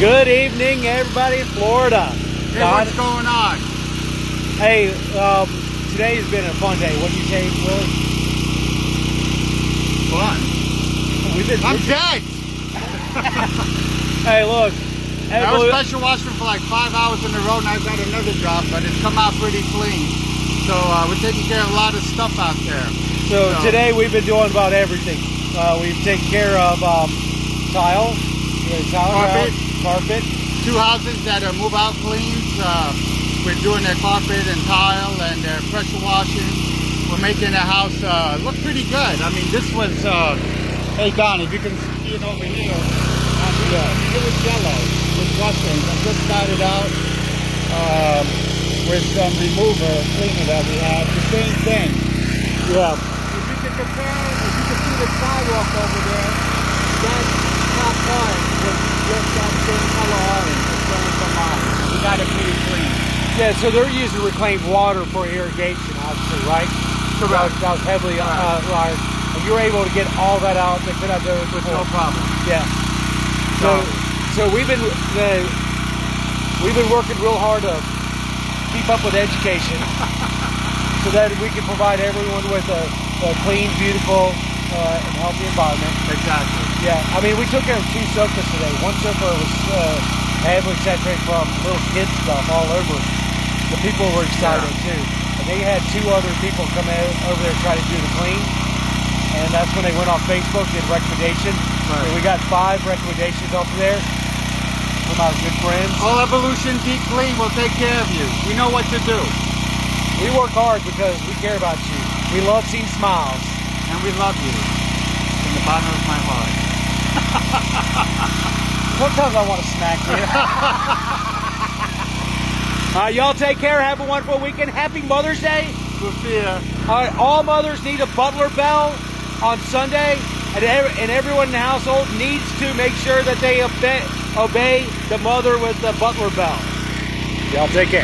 Good evening, everybody in Florida. Hey, what's going on? Hey, today's been a fun day. What do you say, Willie? Fun? I'm dead! Hey, look. I was pressure washing for like 5 hours in a row and I've got another job, but it's come out pretty clean. So we're taking care of a lot of stuff out there. So today we've been doing about everything. We've taken care of tile, carpet. 2 houses that are move out cleans. We're doing their carpet and tile and their pressure washing. We're making the house look pretty good. I mean, this was, hey Don, if you can see it over here, it was yellow with Russians. I just started out with some remover cleaner that we have. The same thing. Yeah. If you can compare, if you can see the sidewalk over there, that top part was just that same color orange. It's going from mine. We got it pretty clean. Yeah, so they're using reclaimed water for irrigation, obviously, right? Correct. That was heavily wired. And you were able to get all that out they could have done it With before. no problem. Yeah. So we've been working real hard to keep up with education, so that we can provide everyone with a clean, beautiful, and healthy environment. Exactly. Yeah. I mean, we took care of 2 sofas today. One sofa was heavily saturated from little kid stuff all over. The people were excited too. And they had 2 other people come over there and try to do the clean. And that's when they went on Facebook, did recommendation. Right. And we got 5 recommendations off there from our good friends. All Evolution Deep Clean will take care of you. We know what to do. We work hard because we care about you. We love seeing smiles. And we love you. From the bottom of my heart. Sometimes I want to smack you. Y'all take care. Have a wonderful weekend. Happy Mother's Day. Sophia. All right, all mothers need a butler bell on Sunday, and everyone in the household needs to make sure that they obey the mother with the butler bell. Y'all take care.